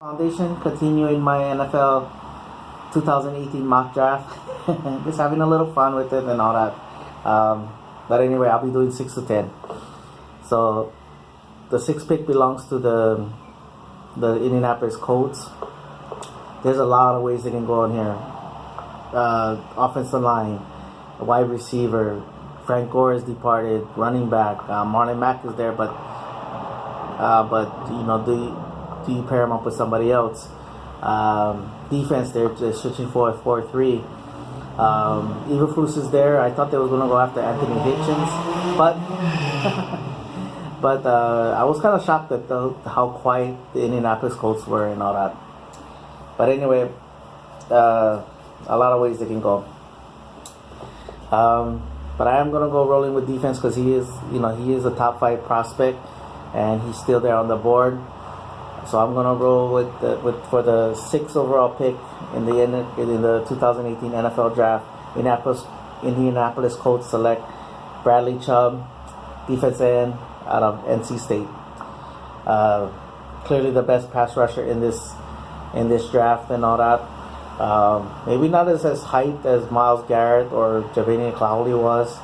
Foundation, continuing my NFL 2018 mock draft. Just having a little fun with it and all that. But anyway, I'll be doing 6 to 10. So the sixth pick belongs to the Indianapolis Colts. There's a lot of ways they can go in here. Offensive line, wide receiver. Frank Gore is departed. Running back, Marlon Mack is there, but do you pair him up with somebody else? Defense, they're switching for a 4-3. Eberflus is there. I thought they were going to go after Anthony Hitchens, but I was kind of shocked at how quiet the Indianapolis Colts were and all that. But anyway, a lot of ways they can go. But I am going to go rolling with defense because he is a top 5 prospect, and he's still there on the board. So I'm gonna roll for the 6th overall pick in the 2018 NFL Draft. Indianapolis Colts select Bradley Chubb, defensive end out of NC State. Clearly the best pass rusher in this draft and all that. Maybe not as hyped as Myles Garrett or Javanian Clowney was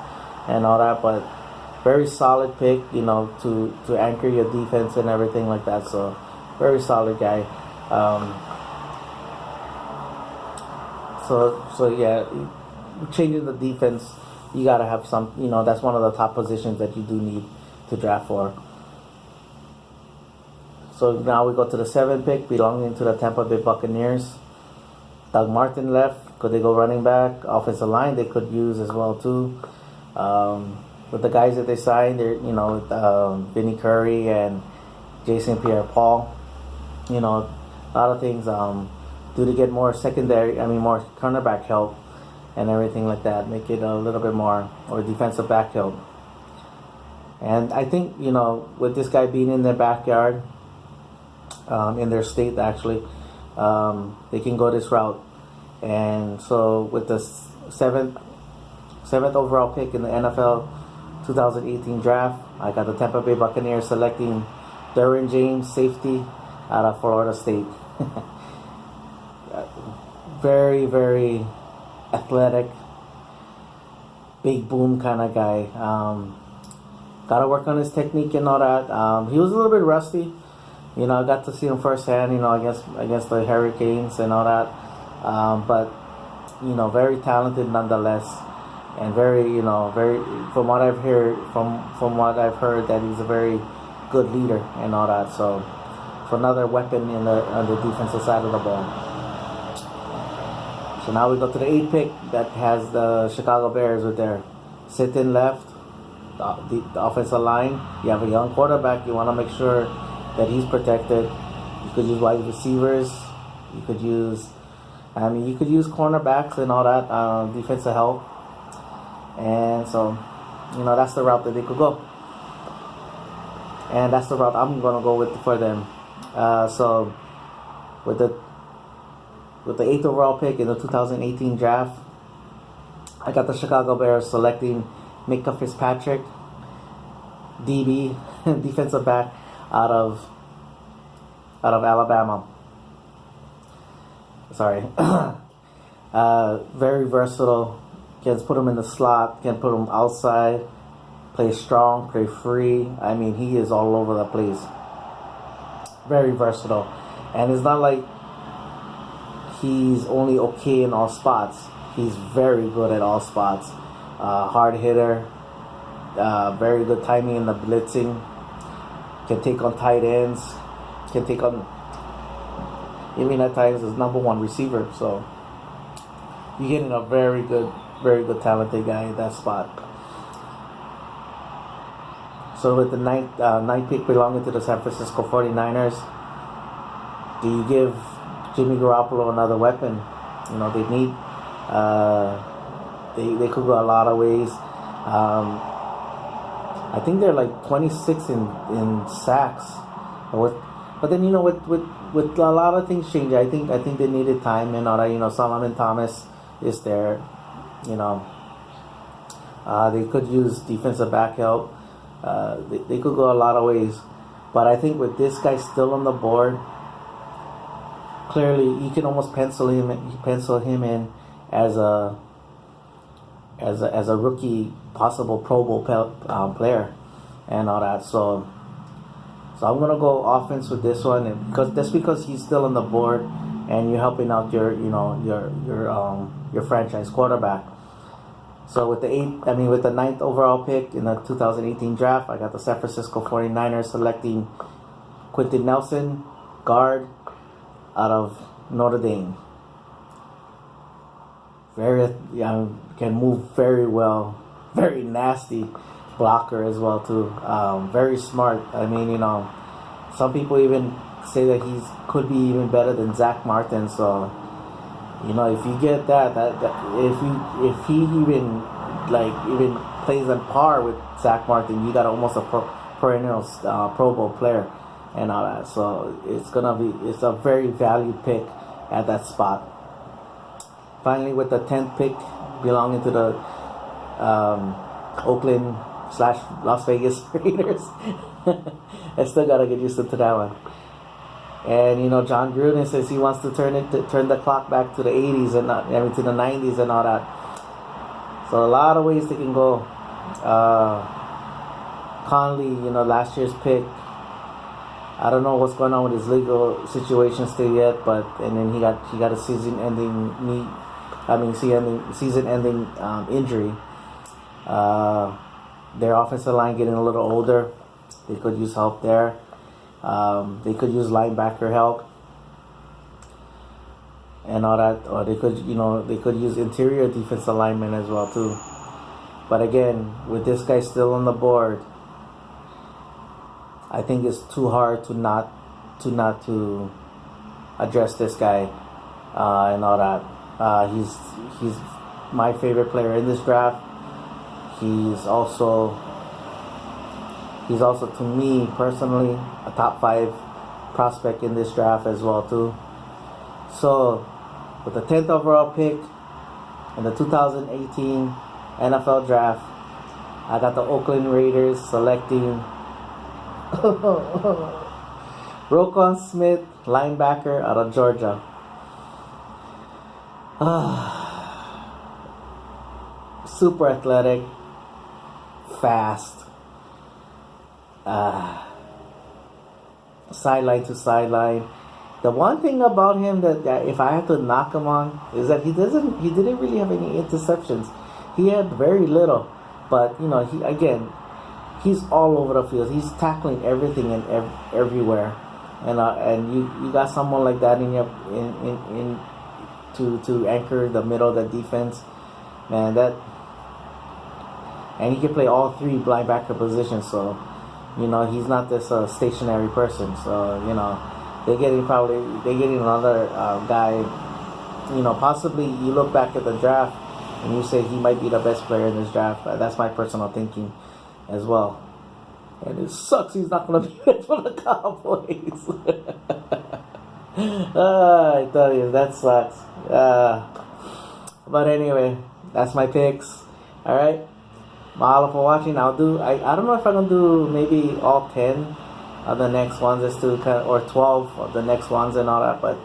and all that, but very solid pick. To anchor your defense and everything like that. So. Very solid guy. So yeah, changing the defense, you gotta have some. That's one of the top positions that you do need to draft for. So now we go to the 7th pick, belonging to the Tampa Bay Buccaneers. Doug Martin left. Could they go running back? Offensive line they could use as well too. With the guys that they signed, they're Vinny Curry and Jason Pierre-Paul. A lot of things due to get more more cornerback help and everything like that, make it a little bit more, or defensive back help. And I think, with this guy being in their backyard, in their state actually, they can go this route. And so with the seventh overall pick in the NFL 2018 draft, I got the Tampa Bay Buccaneers selecting Derwin James, safety, out of Florida State. Very, very athletic, big boom kind of guy. Got to work on his technique and all that. He was a little bit rusty. I got to see him firsthand, against the Hurricanes and all that. But, very talented nonetheless. And very, from what I've heard, that he's a very good leader and all that. So another weapon on the defensive side of the ball. So now we go to the 8th pick that has the Chicago Bears with their sit-in left, the offensive line. You have a young quarterback. You want to make sure that he's protected. You could use wide receivers. You could use cornerbacks and all that, defensive help. And so, that's the route that they could go. And that's the route I'm going to go with for them. So with the 8th overall pick in the 2018 draft, I got the Chicago Bears selecting Micah Fitzpatrick, DB, defensive back out of Alabama. Sorry. Very versatile. Can put him in the slot, can put him outside, play strong, play free. He is all over the place. Very versatile. And it's not like he's only okay in all spots. He's very good at all spots. Hard hitter. Very good timing in the blitzing. Can take on tight ends. Can take on, even at times, his number 1 receiver. So you're getting a very good talented guy in that spot. So with the ninth pick belonging to the San Francisco 49ers, do you give Jimmy Garoppolo another weapon? They need, they could go a lot of ways. I think they're like 26 in sacks. But then, with a lot of things changing, I think they needed time and all that. Solomon Thomas is there. They could use defensive back help. They could go a lot of ways. But I think with this guy still on the board, clearly you can almost pencil him in as a rookie, possible Pro Bowl player, and all that. So I'm gonna go offense with this one, and because he's still on the board, and you're helping out your franchise quarterback. So with the ninth overall pick in the 2018 draft, I got the San Francisco 49ers selecting Quentin Nelson, guard, out of Notre Dame. Can move very well, very nasty blocker as well too. Very smart. I mean, some people even say that could be even better than Zach Martin. So, if you get that if he even plays on par with Zach Martin, you got almost a perennial Pro Bowl player and all that. So it's a very valued pick at that spot. Finally, with the 10th pick belonging to the Oakland / Las Vegas Raiders, I still gotta get used to that one. And John Gruden says he wants to turn the clock back to the 80s and to the 90s and all that. So a lot of ways they can go. Conley, last year's pick. I don't know what's going on with his legal situation still yet, and then he got a season-ending injury. Their offensive line getting a little older. They could use help there. They could use linebacker help and all that, or they could use interior defensive linemen as well too. But again, with this guy still on the board, I think it's too hard to not address this guy and all that. He's my favorite player in this draft. He's also to me personally a top 5 prospect in this draft as well too. So with the 10th overall pick in the 2018 NFL draft, I got the Oakland Raiders selecting Roquan Smith, linebacker out of Georgia. Super athletic, fast, sideline to sideline. The one thing about him that if I had to knock him on is that he didn't really have any interceptions. He had very little, but he's all over the field. He's tackling everything and everywhere, and you got someone like that to anchor the middle of the defense, man. And he can play all 3 linebacker positions. So, he's not this stationary person. So, they're getting another guy. Possibly you look back at the draft and you say he might be the best player in this draft. That's my personal thinking as well. And it sucks he's not going to be there for the Cowboys. I tell you, that sucks. But anyway, that's my picks. All right. Mahalo for watching. I don't know if I'm going to do maybe all 10 of the next ones or 12 of the next ones and all that, but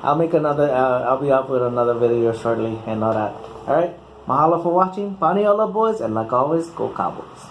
I'll make another, I'll be up with another video shortly and all that. Alright, mahalo for watching. Pani all boys, and like always, go Cowboys.